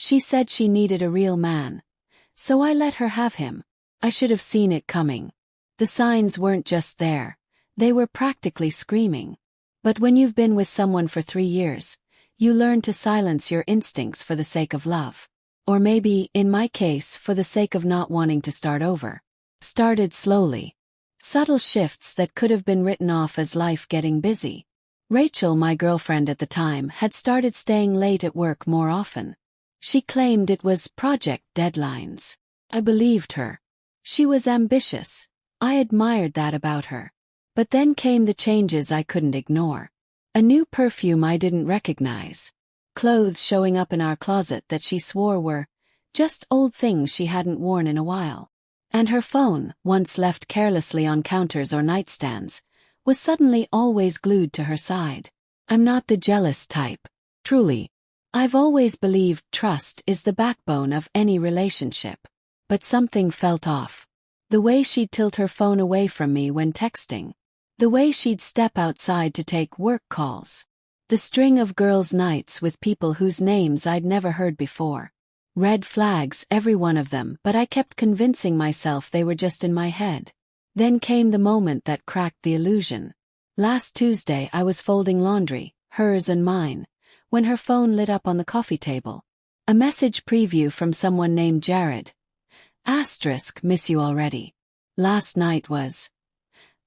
She said she needed a real man. So I let her have him. I should have seen it coming. The signs weren't just there. They were practically screaming. But when you've been with someone for 3 years, you learn to silence your instincts for the sake of love. Or maybe, in my case, for the sake of not wanting to start over. Started slowly. Subtle shifts that could have been written off as life getting busy. Rachel, my girlfriend at the time, had started staying late at work more often. She claimed it was project deadlines. I believed her. She was ambitious. I admired that about her. But then came the changes I couldn't ignore. A new perfume I didn't recognize. Clothes showing up in our closet that she swore were just old things she hadn't worn in a while. And her phone, once left carelessly on counters or nightstands, was suddenly always glued to her side. I'm not the jealous type. Truly. I've always believed trust is the backbone of any relationship. But something felt off. The way she'd tilt her phone away from me when texting. The way she'd step outside to take work calls. The string of girls' nights with people whose names I'd never heard before. Red flags, every one of them, but I kept convincing myself they were just in my head. Then came the moment that cracked the illusion. Last Tuesday I was folding laundry, hers and mine, when her phone lit up on the coffee table. A message preview from someone named Jared. Asterisk, miss you already. Last night was.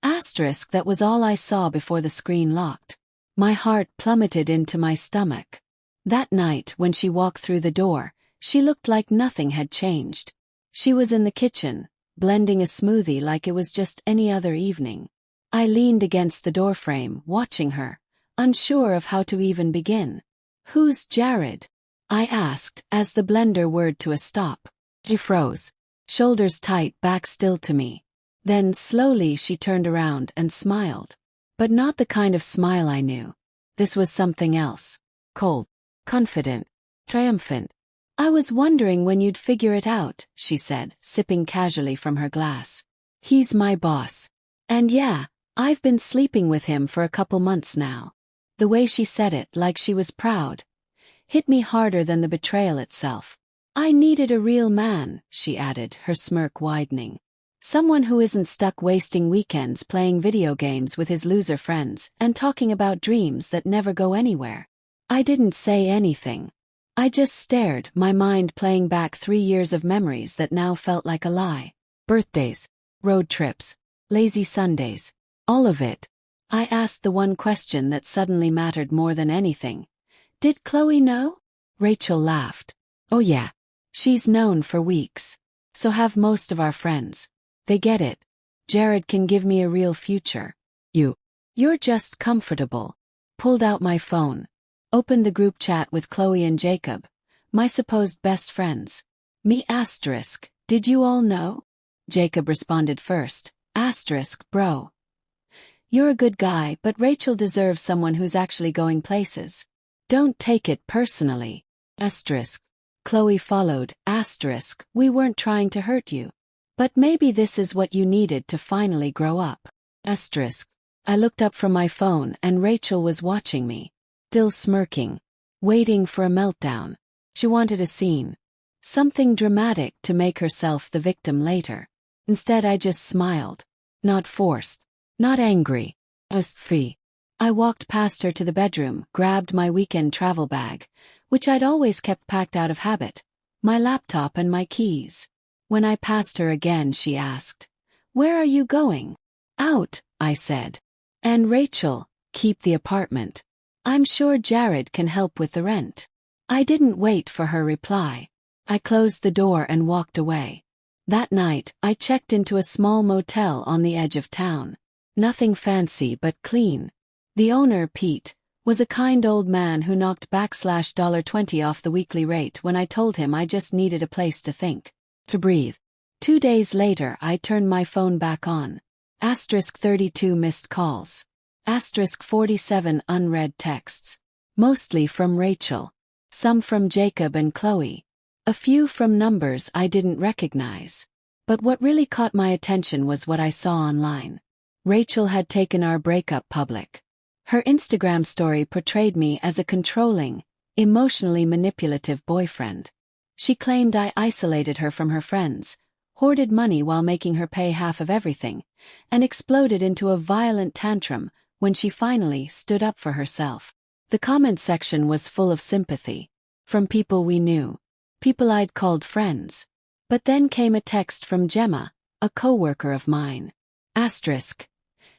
Asterisk, that was all I saw before the screen locked. My heart plummeted into my stomach. That night, when she walked through the door, she looked like nothing had changed. She was in the kitchen, blending a smoothie like it was just any other evening. I leaned against the doorframe, watching her, unsure of how to even begin. Who's Jared? I asked, as the blender whirred to a stop. She froze. Shoulders tight, back still to me. Then slowly she turned around and smiled. But not the kind of smile I knew. This was something else. Cold. Confident. Triumphant. I was wondering when you'd figure it out, she said, sipping casually from her glass. He's my boss. And yeah, I've been sleeping with him for a couple months now. The way she said it, like she was proud, hit me harder than the betrayal itself. I needed a real man, she added, her smirk widening. Someone who isn't stuck wasting weekends playing video games with his loser friends and talking about dreams that never go anywhere. I didn't say anything. I just stared, my mind playing back 3 years of memories that now felt like a lie. Birthdays, road trips, lazy Sundays, all of it. I asked the one question that suddenly mattered more than anything. Did Chloe know? Rachel laughed. Oh yeah. She's known for weeks. So have most of our friends. They get it. Jared can give me a real future. You're just comfortable. Pulled out my phone. Opened the group chat with Chloe and Jacob, my supposed best friends. Me asterisk, did you all know? Jacob responded first. Asterisk, bro. You're a good guy, but Rachel deserves someone who's actually going places. Don't take it personally. Asterisk. Chloe followed. Asterisk, we weren't trying to hurt you. But maybe this is what you needed to finally grow up. Asterisk. I looked up from my phone and Rachel was watching me. Still smirking. Waiting for a meltdown. She wanted a scene. Something dramatic to make herself the victim later. Instead I just smiled. Not forced. Not angry. Just free. I walked past her to the bedroom, grabbed my weekend travel bag, which I'd always kept packed out of habit, my laptop and my keys. When I passed her again she asked, "Where are you going?" "Out," I said. "And Rachel, keep the apartment. I'm sure Jared can help with the rent." I didn't wait for her reply. I closed the door and walked away. That night, I checked into a small motel on the edge of town. Nothing fancy but clean. The owner, Pete, was a kind old man who knocked $20 off the weekly rate when I told him I just needed a place to think. To breathe. 2 days later I turned my phone back on. Asterisk 32 missed calls. Asterisk 47 unread texts. Mostly from Rachel. Some from Jacob and Chloe. A few from numbers I didn't recognize. But what really caught my attention was what I saw online. Rachel had taken our breakup public. Her Instagram story portrayed me as a controlling, emotionally manipulative boyfriend. She claimed I isolated her from her friends, hoarded money while making her pay half of everything, and exploded into a violent tantrum when she finally stood up for herself. The comment section was full of sympathy. From people we knew. People I'd called friends. But then came a text from Gemma, a coworker of mine. Asterisk.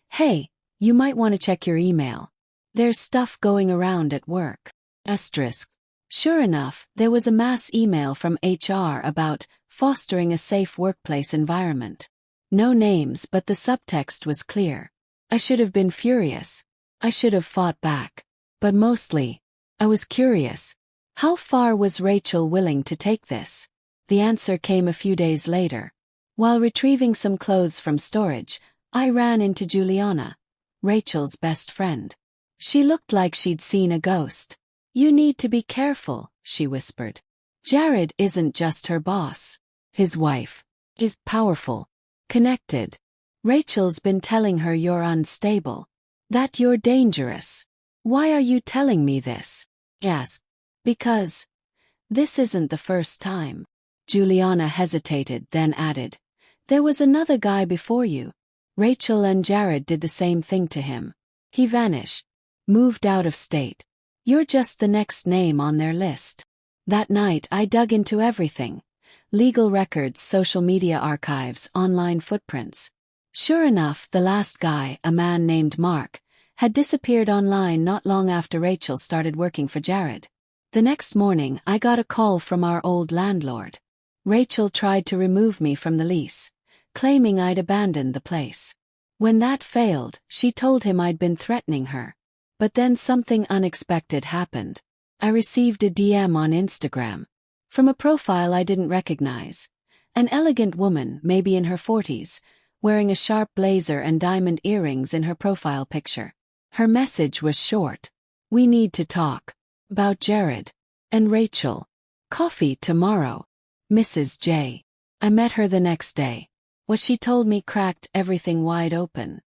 Hey, you might want to check your email. There's stuff going around at work. Asterisk. Sure enough, there was a mass email from HR about fostering a safe workplace environment. No names, but the subtext was clear. I should have been furious. I should have fought back. But mostly, I was curious. How far was Rachel willing to take this? The answer came a few days later. While retrieving some clothes from storage, I ran into Juliana, Rachel's best friend. She looked like she'd seen a ghost. You need to be careful, she whispered. Jared isn't just her boss. His wife is powerful, connected. Rachel's been telling her you're unstable, that you're dangerous. Why are you telling me this? Yes. Because this isn't the first time. Juliana hesitated, then added, there was another guy before you. Rachel and Jared did the same thing to him. He vanished, moved out of state. You're just the next name on their list. That night I dug into everything. Legal records, social media archives, online footprints. Sure enough, the last guy, a man named Mark, had disappeared online not long after Rachel started working for Jared. The next morning I got a call from our old landlord. Rachel tried to remove me from the lease, claiming I'd abandoned the place. When that failed, she told him I'd been threatening her. But then something unexpected happened. I received a DM on Instagram. From a profile I didn't recognize. An elegant woman, maybe in her 40s, wearing a sharp blazer and diamond earrings in her profile picture. Her message was short. We need to talk. About Jared. And Rachel. Coffee tomorrow. Mrs. J. I met her the next day. What she told me cracked everything wide open.